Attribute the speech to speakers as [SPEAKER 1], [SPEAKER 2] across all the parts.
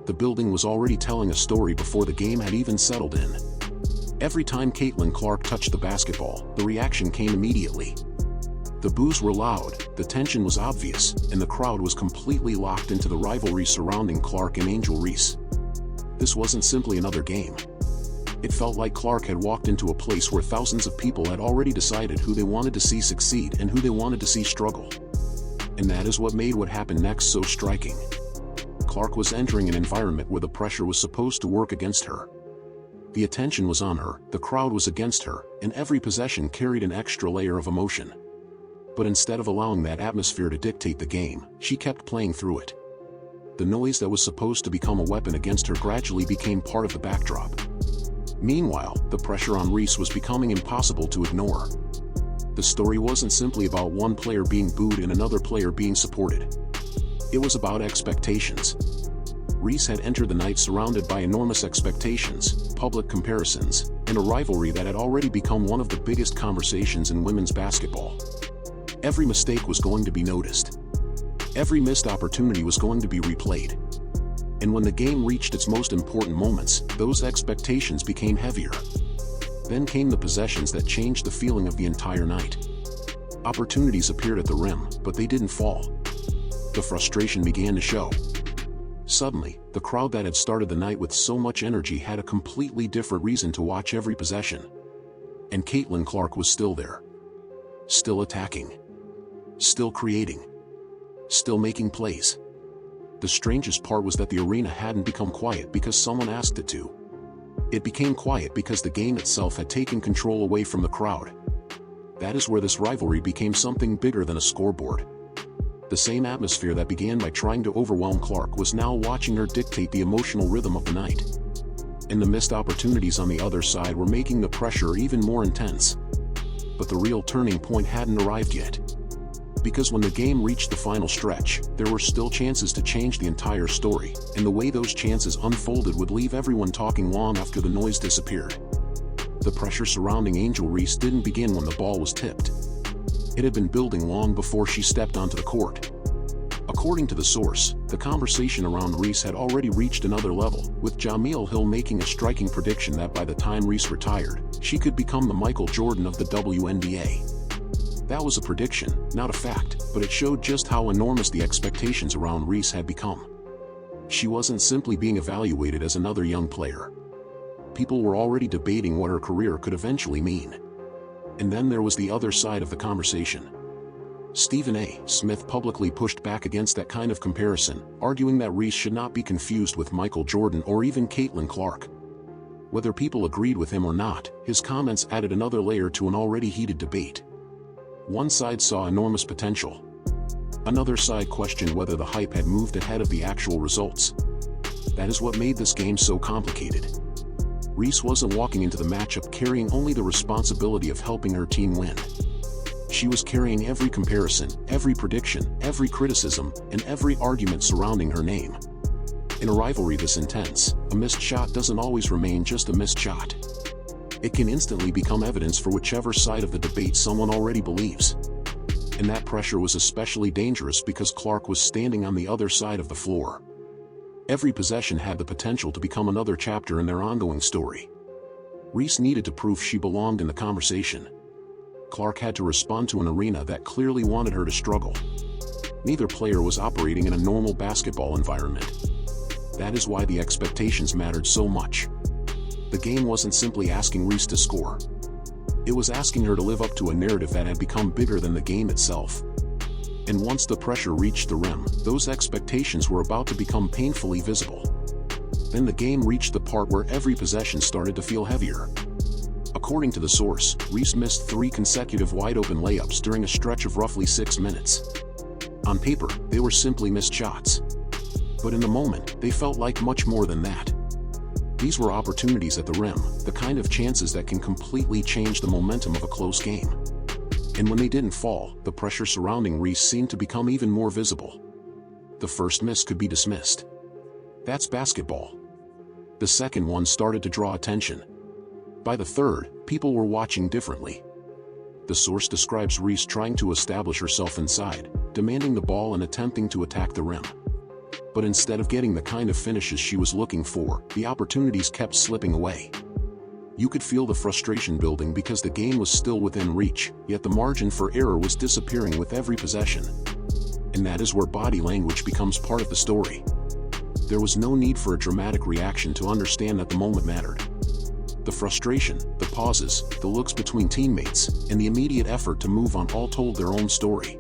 [SPEAKER 1] The building was already telling a story before the game had even settled in. Every time Caitlin Clark touched the basketball, the reaction came immediately. The boos were loud, the tension was obvious, and the crowd was completely locked into the rivalry surrounding Clark and Angel Reese. This wasn't simply another game. It felt like Clark had walked into a place where thousands of people had already decided who they wanted to see succeed and who they wanted to see struggle. And that is what made what happened next so striking. Clark was entering an environment where the pressure was supposed to work against her. The attention was on her, the crowd was against her, and every possession carried an extra layer of emotion. But instead of allowing that atmosphere to dictate the game, she kept playing through it. The noise that was supposed to become a weapon against her gradually became part of the backdrop. Meanwhile, the pressure on Reese was becoming impossible to ignore. The story wasn't simply about one player being booed and another player being supported. It was about expectations. Reese had entered the night surrounded by enormous expectations, public comparisons, and a rivalry that had already become one of the biggest conversations in women's basketball. Every mistake was going to be noticed. Every missed opportunity was going to be replayed. And when the game reached its most important moments, those expectations became heavier. Then came the possessions that changed the feeling of the entire night. Opportunities appeared at the rim, but they didn't fall. The frustration began to show. Suddenly, the crowd that had started the night with so much energy had a completely different reason to watch every possession. And Caitlin Clark was still there. Still attacking. Still creating. Still making plays. The strangest part was that the arena hadn't become quiet because someone asked it to. It became quiet because the game itself had taken control away from the crowd. That is where this rivalry became something bigger than a scoreboard. The same atmosphere that began by trying to overwhelm Clark was now watching her dictate the emotional rhythm of the night. And the missed opportunities on the other side were making the pressure even more intense. But the real turning point hadn't arrived yet. Because when the game reached the final stretch, there were still chances to change the entire story, and the way those chances unfolded would leave everyone talking long after the noise disappeared. The pressure surrounding Angel Reese didn't begin when the ball was tipped. It had been building long before she stepped onto the court. According to the source, the conversation around Reese had already reached another level, with Jamil Hill making a striking prediction that by the time Reese retired, she could become the Michael Jordan of the WNBA. That was a prediction, not a fact, but it showed just how enormous the expectations around Reese had become. She wasn't simply being evaluated as another young player. People were already debating what her career could eventually mean. And then there was the other side of the conversation. Stephen A. Smith publicly pushed back against that kind of comparison, arguing that Reese should not be confused with Michael Jordan or even Caitlin Clark. Whether people agreed with him or not, his comments added another layer to an already heated debate. One side saw enormous potential. Another side questioned whether the hype had moved ahead of the actual results. That is what made this game so complicated. Reese wasn't walking into the matchup carrying only the responsibility of helping her team win. She was carrying every comparison, every prediction, every criticism, and every argument surrounding her name. In a rivalry this intense, a missed shot doesn't always remain just a missed shot. It can instantly become evidence for whichever side of the debate someone already believes. And that pressure was especially dangerous because Clark was standing on the other side of the floor. Every possession had the potential to become another chapter in their ongoing story. Reese needed to prove she belonged in the conversation. Clark had to respond to an arena that clearly wanted her to struggle. Neither player was operating in a normal basketball environment. That is why the expectations mattered so much. The game wasn't simply asking Reese to score. It was asking her to live up to a narrative that had become bigger than the game itself. And once the pressure reached the rim, those expectations were about to become painfully visible. Then the game reached the part where every possession started to feel heavier. According to the source, Reese missed 3 consecutive wide-open layups during a stretch of roughly 6 minutes. On paper, they were simply missed shots. But in the moment, they felt like much more than that. These were opportunities at the rim, the kind of chances that can completely change the momentum of a close game. And when they didn't fall, the pressure surrounding Reese seemed to become even more visible. The first miss could be dismissed. That's basketball. The second one started to draw attention. By the third, people were watching differently. The source describes Reese trying to establish herself inside, demanding the ball and attempting to attack the rim. But instead of getting the kind of finishes she was looking for, the opportunities kept slipping away. You could feel the frustration building because the game was still within reach, yet the margin for error was disappearing with every possession. And that is where body language becomes part of the story. There was no need for a dramatic reaction to understand that the moment mattered. The frustration, the pauses, the looks between teammates, and the immediate effort to move on all told their own story.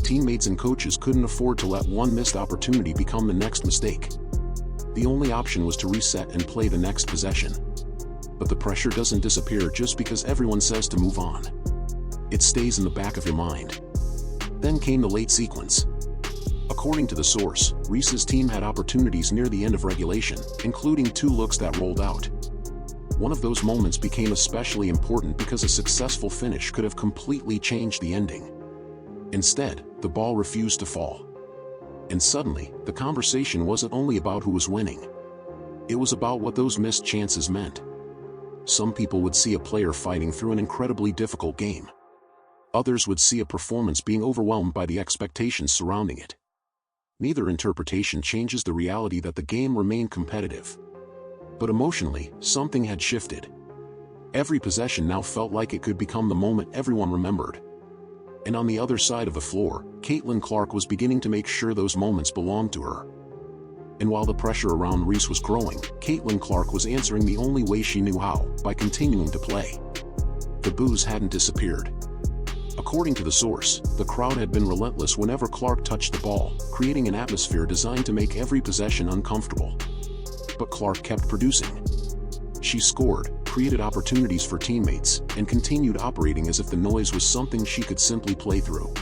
[SPEAKER 1] Teammates and coaches couldn't afford to let one missed opportunity become the next mistake. The only option was to reset and play the next possession. But the pressure doesn't disappear just because everyone says to move on. It stays in the back of your mind. Then came the late sequence. According to the source, Reese's team had opportunities near the end of regulation, including 2 looks that rolled out. One of those moments became especially important because a successful finish could have completely changed the ending. Instead, the ball refused to fall. And suddenly, the conversation wasn't only about who was winning. It was about what those missed chances meant. Some people would see a player fighting through an incredibly difficult game. Others would see a performance being overwhelmed by the expectations surrounding it. Neither interpretation changes the reality that the game remained competitive. But emotionally, something had shifted. Every possession now felt like it could become the moment everyone remembered. And on the other side of the floor, Caitlin Clark was beginning to make sure those moments belonged to her. And while the pressure around Reese was growing, Caitlin Clark was answering the only way she knew how, by continuing to play. The boos hadn't disappeared. According to the source, the crowd had been relentless whenever Clark touched the ball, creating an atmosphere designed to make every possession uncomfortable. But Clark kept producing. She scored, created opportunities for teammates, and continued operating as if the noise was something she could simply play through.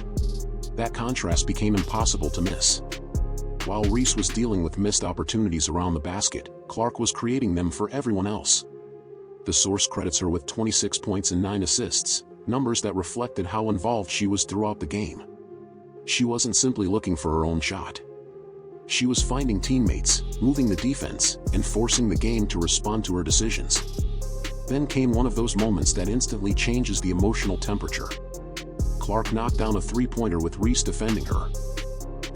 [SPEAKER 1] That contrast became impossible to miss. While Reese was dealing with missed opportunities around the basket, Clark was creating them for everyone else. The source credits her with 26 points and 9 assists, numbers that reflected how involved she was throughout the game. She wasn't simply looking for her own shot. She was finding teammates, moving the defense, and forcing the game to respond to her decisions. Then came one of those moments that instantly changes the emotional temperature. Clark knocked down a 3-pointer with Reese defending her.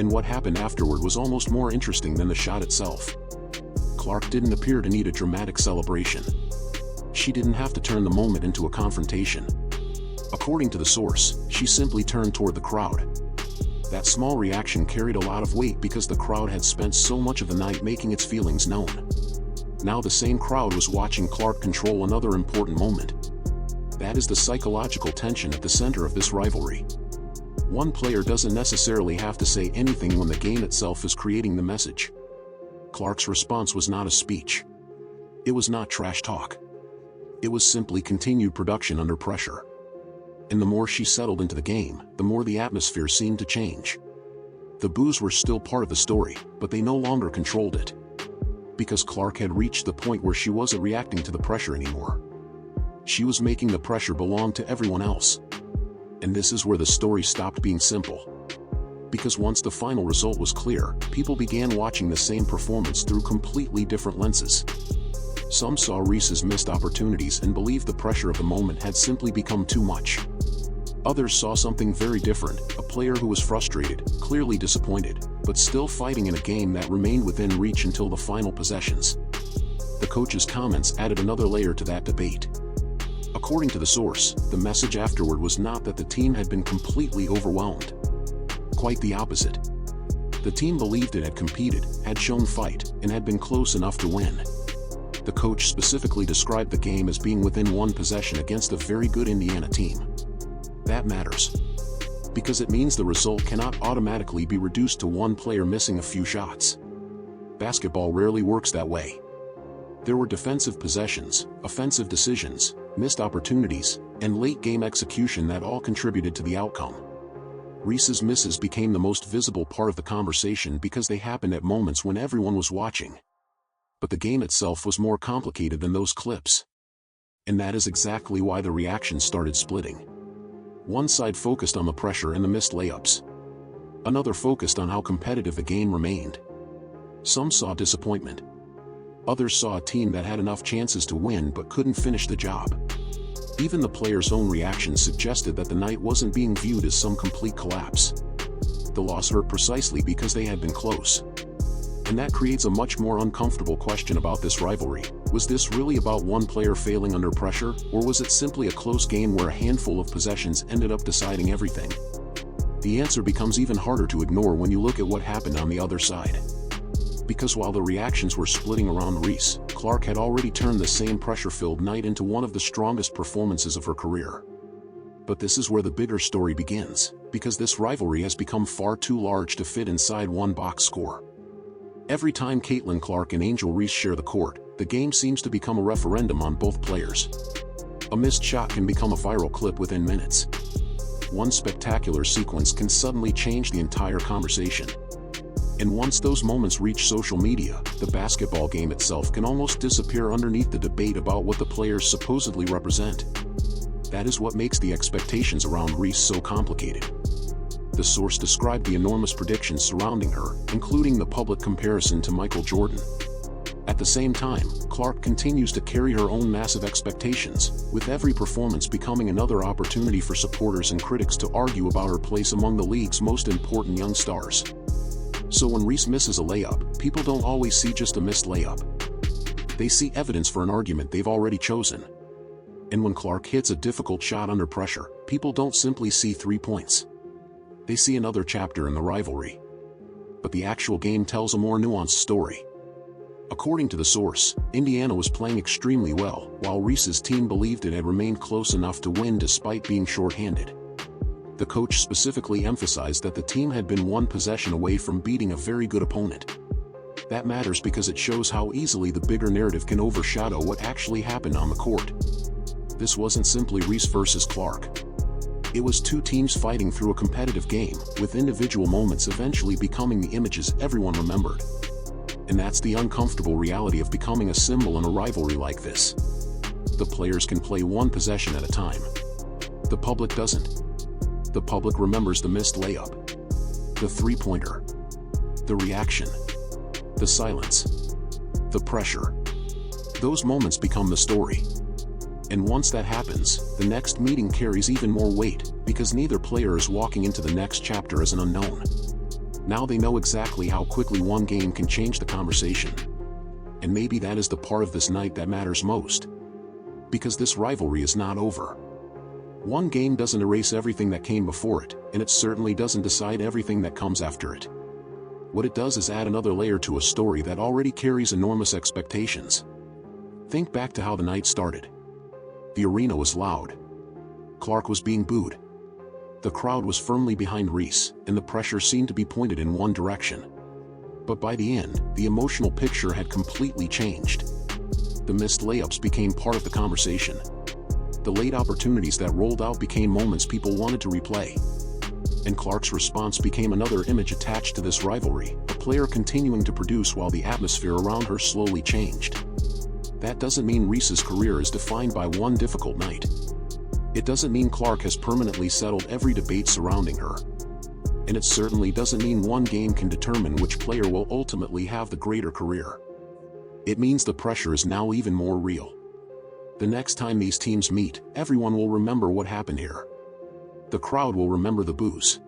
[SPEAKER 1] And what happened afterward was almost more interesting than the shot itself. Clark didn't appear to need a dramatic celebration. She didn't have to turn the moment into a confrontation. According to the source, she simply turned toward the crowd. That small reaction carried a lot of weight because the crowd had spent so much of the night making its feelings known. Now the same crowd was watching Clark control another important moment. That is the psychological tension at the center of this rivalry. One player doesn't necessarily have to say anything when the game itself is creating the message. Clark's response was not a speech. It was not trash talk. It was simply continued production under pressure. And the more she settled into the game, the more the atmosphere seemed to change. The boos were still part of the story, but they no longer controlled it. Because Clark had reached the point where she wasn't reacting to the pressure anymore. She was making the pressure belong to everyone else. And this is where the story stopped being simple. Because once the final result was clear, people began watching the same performance through completely different lenses. Some saw Reese's missed opportunities and believed the pressure of the moment had simply become too much. Others saw something very different, a player who was frustrated, clearly disappointed, but still fighting in a game that remained within reach until the final possessions. The coach's comments added another layer to that debate. According to the source, the message afterward was not that the team had been completely overwhelmed. Quite the opposite. The team believed it had competed, had shown fight, and had been close enough to win. The coach specifically described the game as being within one possession against a very good Indiana team. That matters. Because it means the result cannot automatically be reduced to one player missing a few shots. Basketball rarely works that way. There were defensive possessions, offensive decisions, missed opportunities, and late-game execution that all contributed to the outcome. Reese's misses became the most visible part of the conversation because they happened at moments when everyone was watching. But the game itself was more complicated than those clips. And that is exactly why the reaction started splitting. One side focused on the pressure and the missed layups. Another focused on how competitive the game remained. Some saw disappointment. Others saw a team that had enough chances to win but couldn't finish the job. Even the players' own reactions suggested that the night wasn't being viewed as some complete collapse. The loss hurt precisely because they had been close. And that creates a much more uncomfortable question about this rivalry. Was this really about one player failing under pressure, or was it simply a close game where a handful of possessions ended up deciding everything? The answer becomes even harder to ignore when you look at what happened on the other side. Because while the reactions were splitting around Reese, Clark had already turned the same pressure-filled night into one of the strongest performances of her career. But this is where the bigger story begins, because this rivalry has become far too large to fit inside one box score. Every time Caitlin Clark and Angel Reese share the court, the game seems to become a referendum on both players. A missed shot can become a viral clip within minutes. One spectacular sequence can suddenly change the entire conversation. And once those moments reach social media, the basketball game itself can almost disappear underneath the debate about what the players supposedly represent. That is what makes the expectations around Reese so complicated. The source described the enormous predictions surrounding her, including the public comparison to Michael Jordan. At the same time, Clark continues to carry her own massive expectations, with every performance becoming another opportunity for supporters and critics to argue about her place among the league's most important young stars. So when Reese misses a layup, people don't always see just a missed layup. They see evidence for an argument they've already chosen. And when Clark hits a difficult shot under pressure, people don't simply see 3 points. They see another chapter in the rivalry. But the actual game tells a more nuanced story. According to the source, Indiana was playing extremely well, while Reese's team believed it had remained close enough to win despite being shorthanded. The coach specifically emphasized that the team had been one possession away from beating a very good opponent. That matters because it shows how easily the bigger narrative can overshadow what actually happened on the court. This wasn't simply Reese versus Clark. It was two teams fighting through a competitive game, with individual moments eventually becoming the images everyone remembered. And that's the uncomfortable reality of becoming a symbol in a rivalry like this. The players can play one possession at a time. The public doesn't. The public remembers the missed layup, the three-pointer, the reaction, the silence, the pressure. Those moments become the story. And once that happens, the next meeting carries even more weight, because neither player is walking into the next chapter as an unknown. Now they know exactly how quickly one game can change the conversation. And maybe that is the part of this night that matters most. Because this rivalry is not over. One game doesn't erase everything that came before it, and it certainly doesn't decide everything that comes after it. What it does is add another layer to a story that already carries enormous expectations. Think back to how the night started. The arena was loud. Clark was being booed. The crowd was firmly behind Reese, and the pressure seemed to be pointed in one direction. But by the end, the emotional picture had completely changed. The missed layups became part of the conversation. The late opportunities that rolled out became moments people wanted to replay. And Clark's response became another image attached to this rivalry, a player continuing to produce while the atmosphere around her slowly changed. That doesn't mean Reese's career is defined by one difficult night. It doesn't mean Clark has permanently settled every debate surrounding her. And it certainly doesn't mean one game can determine which player will ultimately have the greater career. It means the pressure is now even more real. The next time these teams meet, everyone will remember what happened here. The crowd will remember the boos.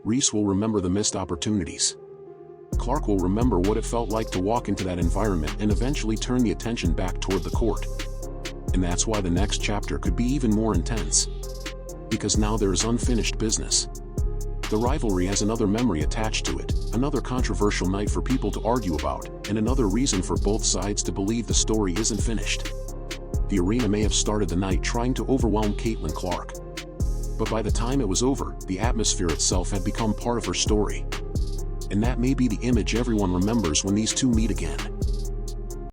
[SPEAKER 1] Reese will remember the missed opportunities. Clark will remember what it felt like to walk into that environment and eventually turn the attention back toward the court. And that's why the next chapter could be even more intense. Because now there is unfinished business. The rivalry has another memory attached to it, another controversial night for people to argue about, and another reason for both sides to believe the story isn't finished. The arena may have started the night trying to overwhelm Caitlin Clark. But by the time it was over, the atmosphere itself had become part of her story. And that may be the image everyone remembers when these two meet again.